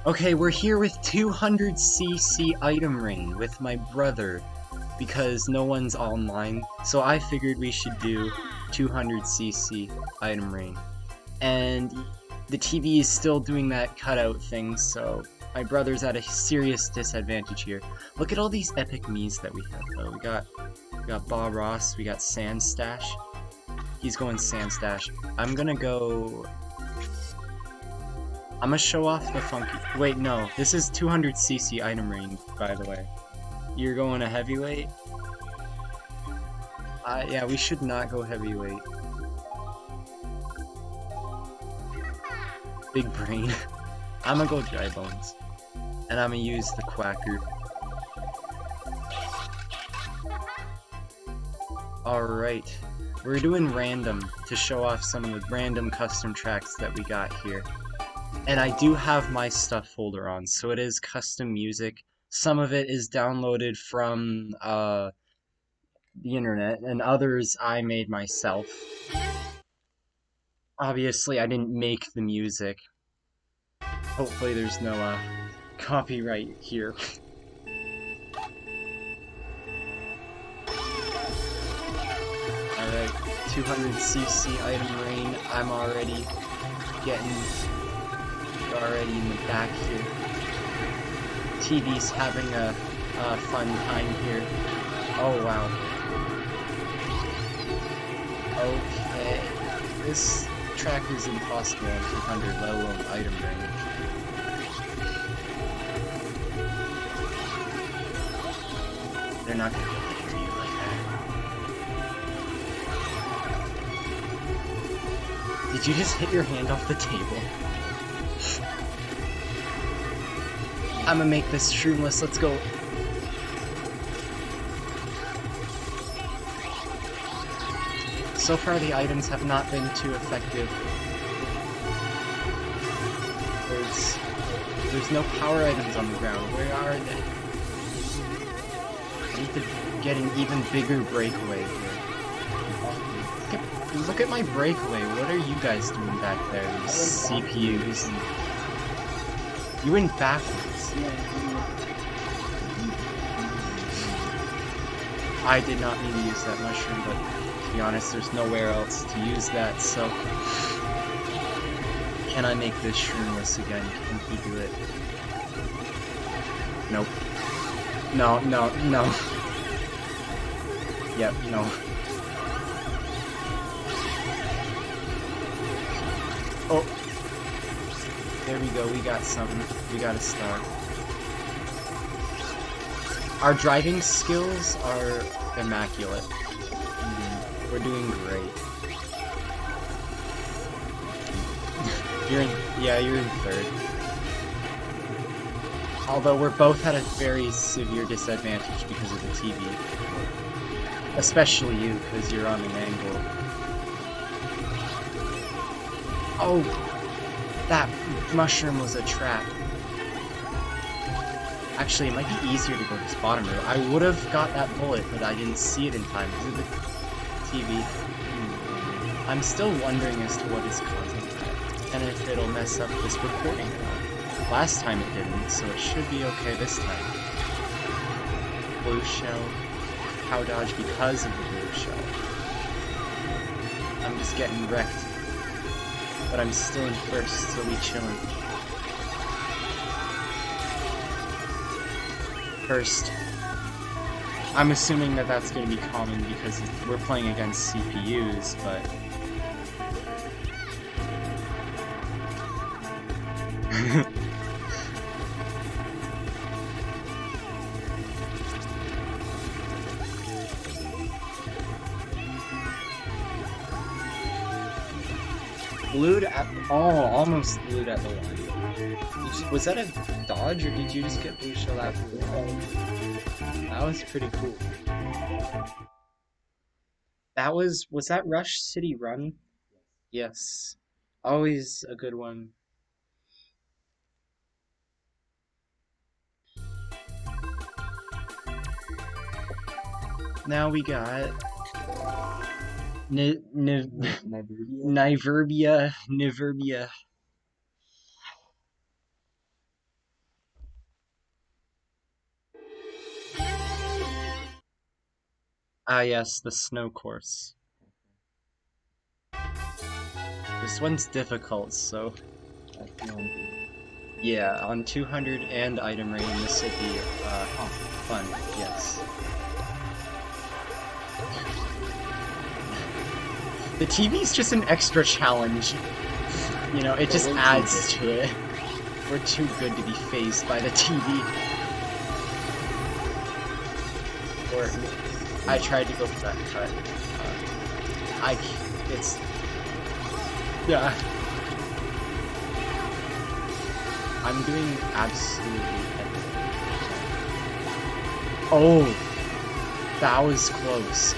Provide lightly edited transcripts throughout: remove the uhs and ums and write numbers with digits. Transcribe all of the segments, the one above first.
Okay, we're here with 200cc item rain with my brother because no one's online, so I figured we should do 200cc item rain. And the TV is still doing that cutout thing, so my brother's at a serious disadvantage here. Look at all these epic Miis that we have though. We got Bob Ross, we got Sandstash. He's going Sandstash. I'm gonna show off the funky. Wait, no, this is 200cc item range, by the way. You're going a heavyweight? Yeah, we should not go heavyweight. Big brain. I'm gonna go dry bones. And I'm gonna use the quacker. Alright. We're doing random to show off some of the random custom tracks that we got here. And I do have my stuff folder on, so it is custom music. Some of it is downloaded from the internet, and others I made myself. Obviously, I didn't make the music. Hopefully there's no copyright here. Alright, 200cc item rain. I'm already in the back here. TV's having a fun time here. Oh wow. Okay. This track is impossible on 200, let alone item range. They're not gonna be able to hear you like that. Did you just hit your hand off the table? I'm gonna make this shroomless, let's go. So far the items have not been too effective. There's no power items on the ground. Where are they? I need to get an even bigger breakaway here. Look at my breakaway. What are you guys doing back there? These CPUs. You went backwards. I did not mean to use that mushroom, but to be honest, there's nowhere else to use that, so... Can I make this shroomless again? Can he do it? Nope. No. Yep, no. Oh! There we go, we got something. We got a star. Our driving skills are immaculate. We're doing great. You're in third. Although we're both at a very severe disadvantage because of the TV. Especially you, because you're on an angle. Oh! That mushroom was a trap. Actually, it might be easier to go this bottom row. I would have got that bullet, but I didn't see it in time because of the TV. I'm still wondering as to what is causing that, and if it'll mess up this recording or not. Last time it didn't, so it should be okay this time. Blue shell. Cow dodge because of the blue shell. I'm just getting wrecked. But I'm still in first, so we chillin'. First. I'm assuming that that's going to be common because we're playing against CPUs, but... Blued at... Oh, almost blued at the line. Was that a dodge, or did you just get blue shell after the line? That was pretty cool. That was that Rush City Run? Yes. Always a good one. Now we got... Niverbia. Ah yes, the snow course. This one's difficult, so yeah, on 200 and item rating, this will be fun, yes. The TV's just an extra challenge. You know, it just adds to it. We're too good to be faced by the TV. Or, I tried to go for that cut. It's... Yeah. I'm doing absolutely everything. Oh! That was close.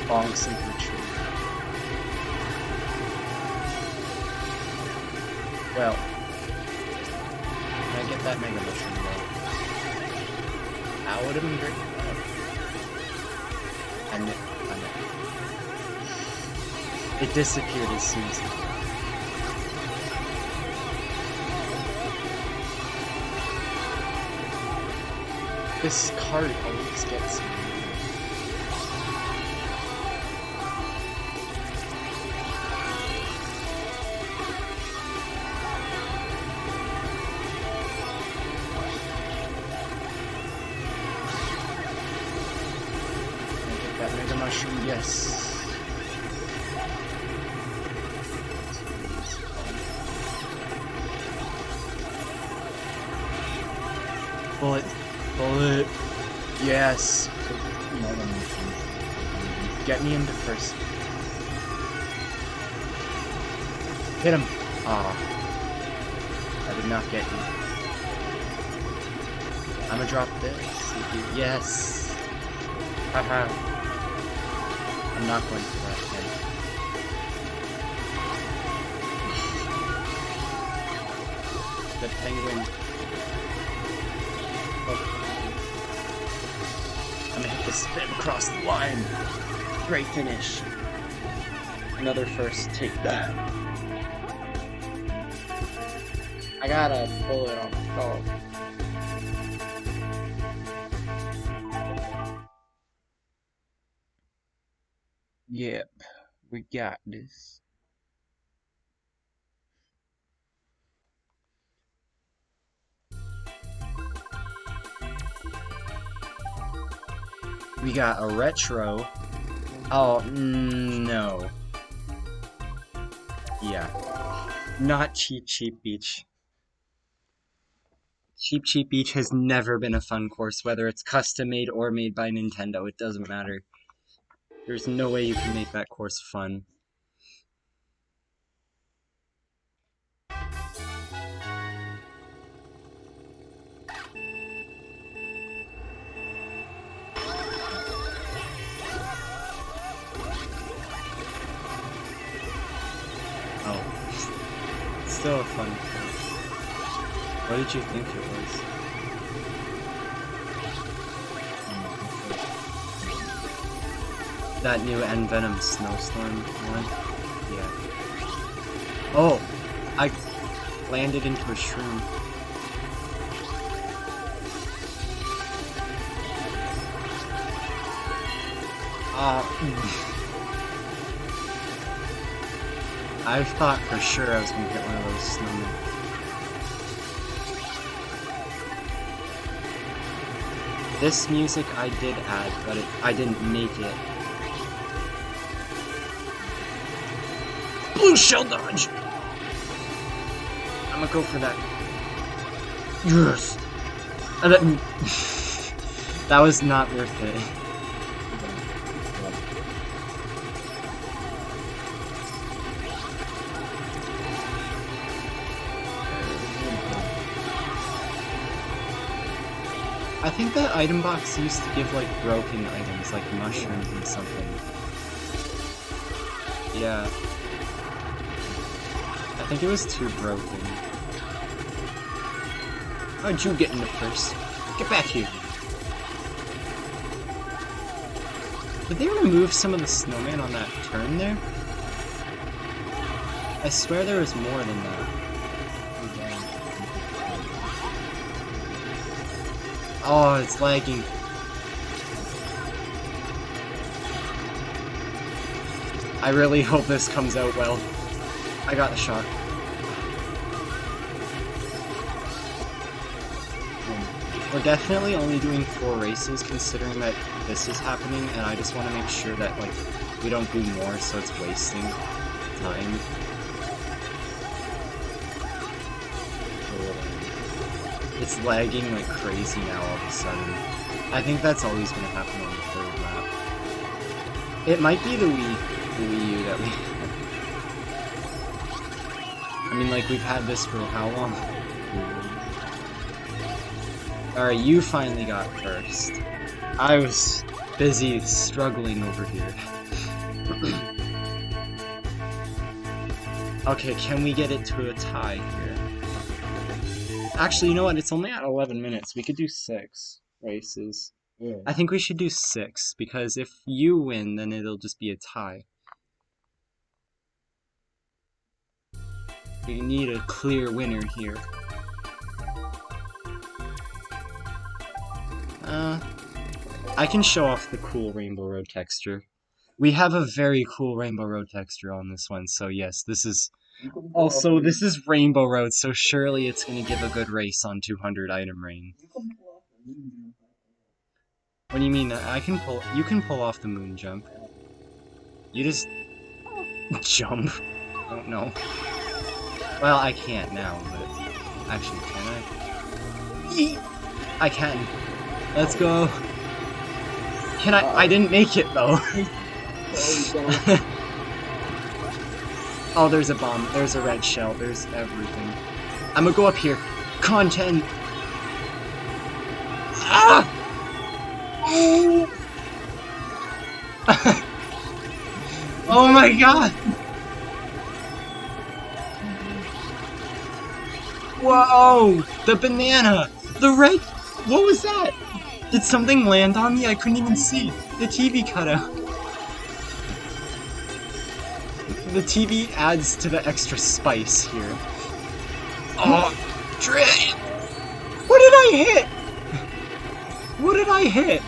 Long sleeper tree. Well, can I get that mega mushroom though? That would have been great. And it disappeared as soon as it. This card always gets me. That mega mushroom, yes. Bullet, bullet, yes. Get me into first. Hit him. Ah, I did not get you. I'm gonna drop this. Yes. Haha. I'm not going for that again. The penguin. Oh. I'm gonna hit the spin across the line. Great finish. Another first, take that. I got a bullet on the dog. Yep, we got this. We got a retro. Oh, no. Yeah. Not Cheap Cheap Beach. Cheap Cheap Beach has never been a fun course, whether it's custom made or made by Nintendo, it doesn't matter. There's no way you can make that course fun. Oh. Still a fun course. What did you think it was? That new Envenom Snowstorm one? Yeah. Oh! I landed into a shroom. I thought for sure I was gonna get one of those snowmen. This music I did add, but I didn't make it. Blue shell dodge! I'm gonna go for that. Yes! That was not worth it. I think that item box used to give like broken items, like mushrooms and something. Yeah. I think it was too broken. How'd you get in the first? Get back here! Did they remove some of the snowman on that turn there? I swear there was more than that. Oh, it's lagging. I really hope this comes out well. I got the shot. We're definitely only doing 4 races considering that this is happening, and I just want to make sure that, like, we don't do more so it's wasting time. It's lagging like crazy now all of a sudden. I think that's always going to happen on the 3rd lap. It might be the Wii U that we... I mean, like, we've had this for how long? Alright, you finally got first. I was busy struggling over here. Okay, can we get it to a tie here? Actually, you know what? It's only at 11 minutes. We could do 6 races. Yeah. I think we should do 6, because if you win, then it'll just be a tie. We need a clear winner here. I can show off the cool Rainbow Road texture. We have a very cool Rainbow Road texture on this one, so yes, this is... Also, this is Rainbow Road, so surely it's gonna give a good race on 200 item rain. What do you mean? You can pull off the moon jump. You just... jump? I don't know. Well, I can't now, but... Actually, can I? I can. Let's go. Can I? I didn't make it, though. Oh, there's a bomb. There's a red shell. There's everything. I'm gonna go up here. Content! Ah! Oh my god! Whoa! The banana! The red... What was that? Did something land on me? I couldn't even see. The TV cut out. The TV adds to the extra spice here. Oh, Dre! What did I hit? What did I hit?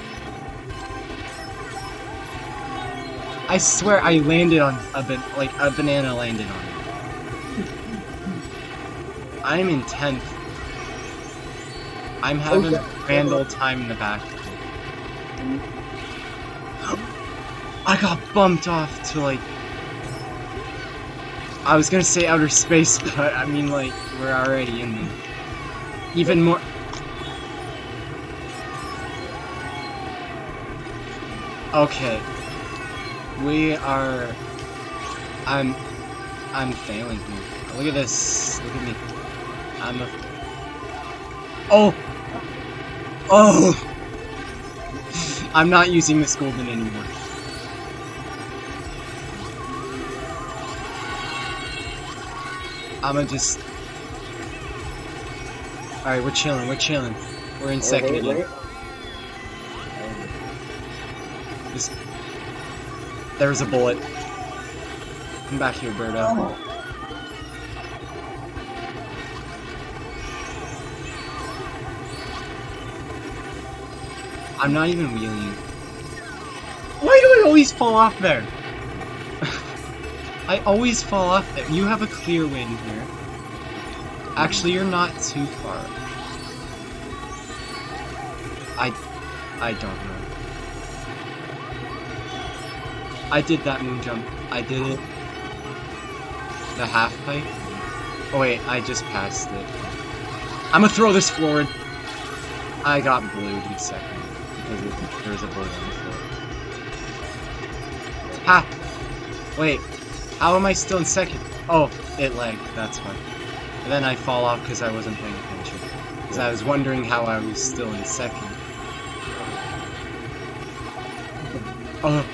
I swear I landed on a banana landed on me. I'm in 10th. I'm having a grand old time in the back. I got bumped off to, like... I was gonna say outer space, but I mean, like, we're already in there. Even more... Okay. We are... I'm failing here. Look at this. Look at me. I'm a... Oh! Oh! I'm not using this golden anymore. I'ma just... Alright, we're chilling, we're chilling. We're in second again. There's a bullet. Come back here, Birdo. I'm not even wheeling. Why do I always fall off there? I always fall off there. You have a clear win here. Actually, you're not too far. I don't know. I did that moon jump. I did it. The half pipe. Oh wait, I just passed it. I'm gonna throw this forward. I got blued in second because there's a bullet on the floor. Ha! Wait, how am I still in second? Oh, it lagged. That's fine. And then I fall off because I wasn't paying attention. Because I was wondering how I was still in second. Oh.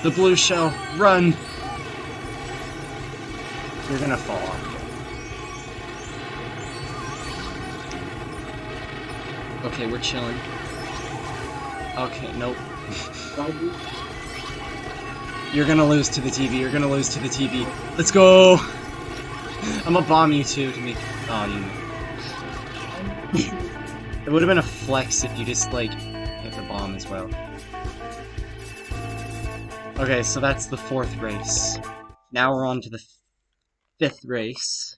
The blue shell, run! You're gonna fall off. Okay, we're chilling. Okay, nope. You're gonna lose to the TV, you're gonna lose to the TV. Let's go! I'm gonna bomb you too to make... Oh, you know. It would've been a flex if you just, like, hit the bomb as well. Okay, so that's the 4th race. Now we're on to the 5th race.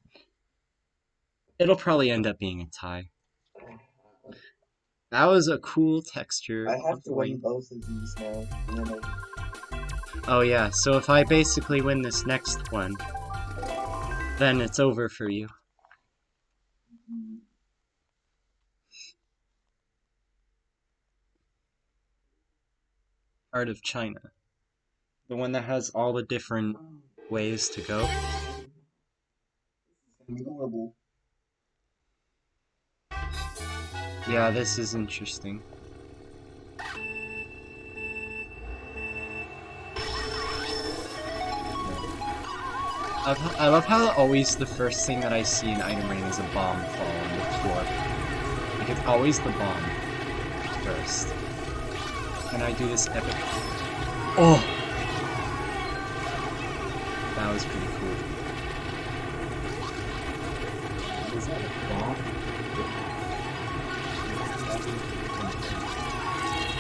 It'll probably end up being a tie. That was a cool texture. I have to win both of these now. Oh yeah, so if I basically win this next one, then it's over for you. Part of China. The one that has all the different ways to go. Horrible. Yeah, this is interesting. I love how always the first thing that I see in Item Ring is a bomb fall on the floor. Like, it's always the bomb first. Can I do this epic? Oh! That was pretty cool. Is that a bomb?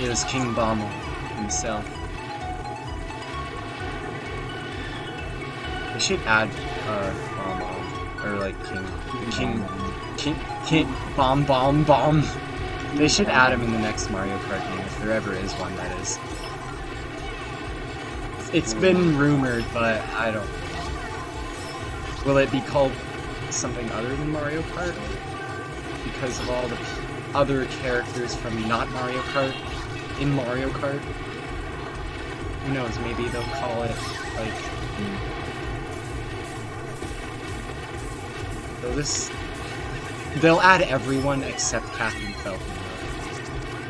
It was King Bomb himself. They should add Bomb, or like King Bomb. They should add him in the next Mario Kart game if there ever is one, that is. It's been rumored, but I don't. Will it be called something other than Mario Kart? Because of all the other characters from not Mario Kart in Mario Kart? Who knows, maybe they'll call it, like... They'll add everyone except Captain Falcon,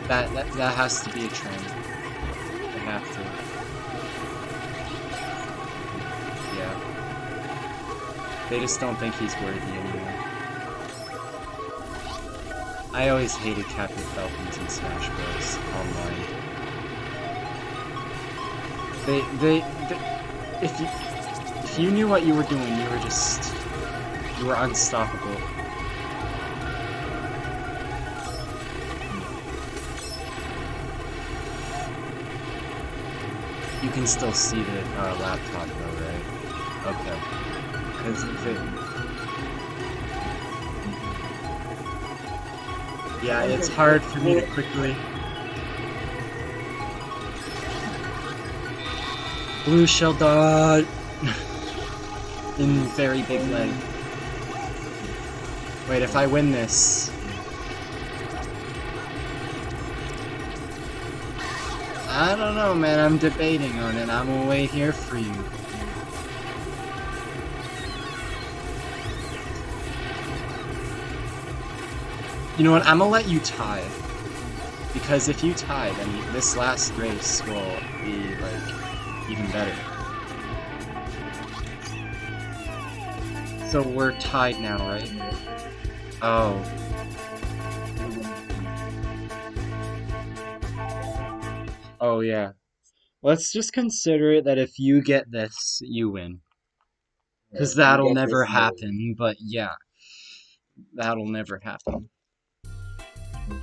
though. That has to be a trend. They have to. Yeah. They just don't think he's worthy anymore. I always hated Captain Falcons in Smash Bros. Online. If you knew what you were doing, you were unstoppable. You can still see the laptop though, right? Okay. Because if it... Yeah, it's hard for me to quickly... Blue shell dot! In very big leg. Wait, if I win this... I don't know, man. I'm debating on it. I'm gonna wait here for you. You know what? I'm gonna let you tie. Because if you tie, then this last race will be, like, even better. So we're tied now, right? Oh. Oh, yeah. Let's just consider that if you get this, you win. Because that'll never happen, but yeah. That'll never happen.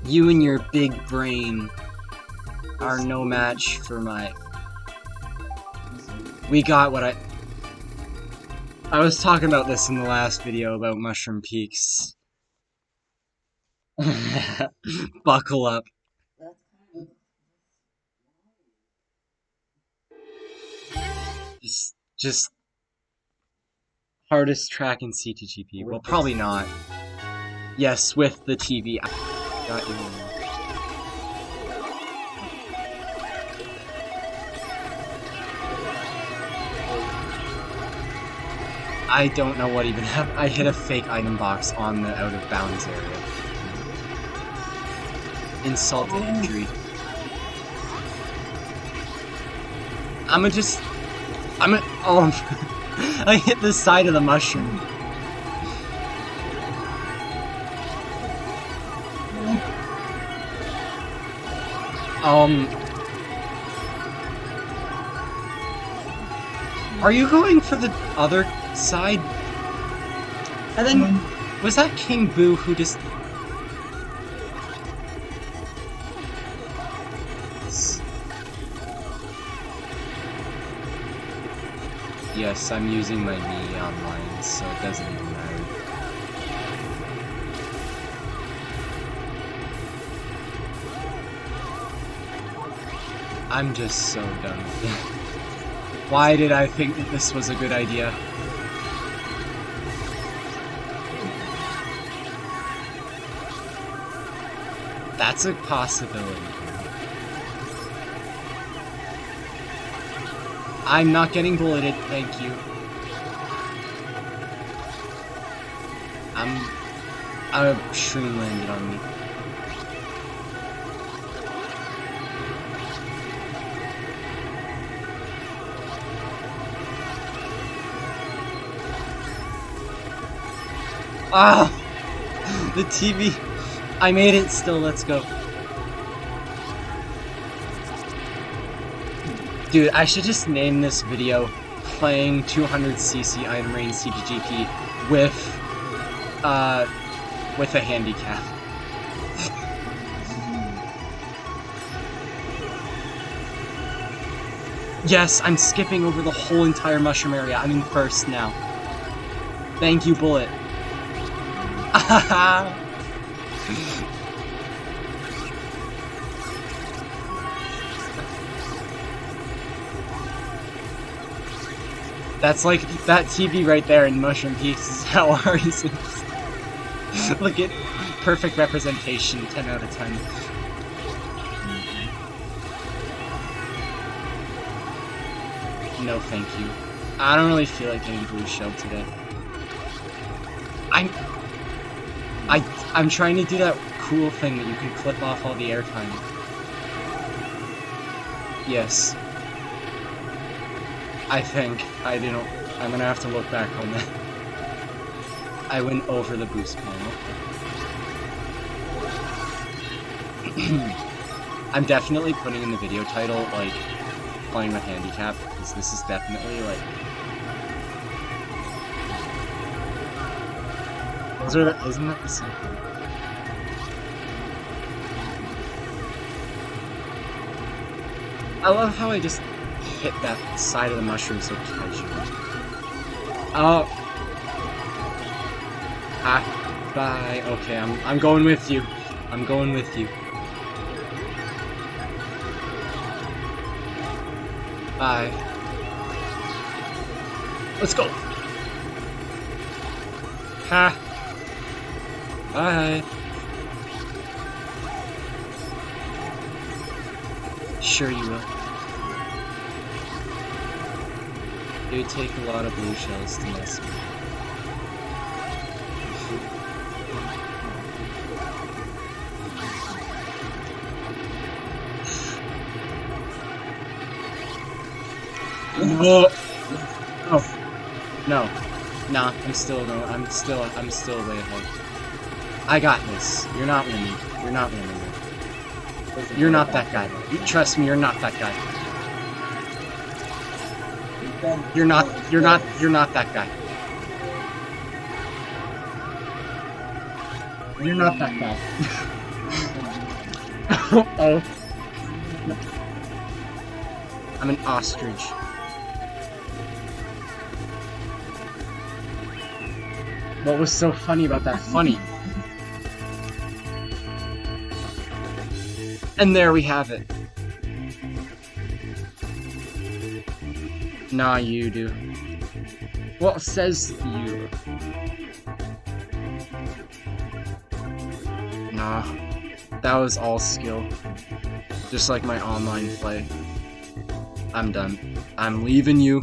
You and your big brain are no match for my... We got what I was talking about this in the last video about Mushroom Peaks. Buckle up. Just hardest track in CTGP. Well, probably not. Yes, with the TV. I got you. I don't know what even happened. I hit a fake item box on the out of bounds area. Insult to injury. Oh, I hit the side of the mushroom. Are you going for the other side? And then, was that King Boo who just... Yes, I'm using my knee online, so it doesn't even matter. I'm just so done with it. Why did I think that this was a good idea? That's a possibility. I'm not getting bulleted, thank you. A shroom landed on me. Ah! The TV! I made it still, let's go. Dude, I should just name this video playing 200cc item range CPGP with a handicap. Yes, I'm skipping over the whole entire mushroom area. I'm in first now. Thank you, Bullet. That's like that TV right there in Mushroom Peaks is how ours is. Look at perfect representation, 10 out of 10. No, thank you. I don't really feel like getting blue shell today. I'm trying to do that cool thing that you can clip off all the airtime. Yes. I think. I didn't. I'm gonna have to look back on that. I went over the boost panel. I'm definitely putting in the video title, like, playing with handicap, because this is definitely, like... Isn't that the same thing? I love how I just hit that side of the mushroom so casually. Oh. Ah. Bye. Okay, I'm going with you. I'm going with you. Bye. Let's go. Ha. Bye. Sure you will. It would take a lot of blue shells to mess with. No. Oh. No. Nah, I'm still way ahead. I got this. You're not winning. You're not winning. You're not that guy. Trust me, you're not that guy. You're not that guy. You're not that guy. Oh. I'm an ostrich. What was so funny about that? Funny. And there we have it. Nah, you do. What says you? Nah. That was all skill. Just like my online play. I'm done. I'm leaving you.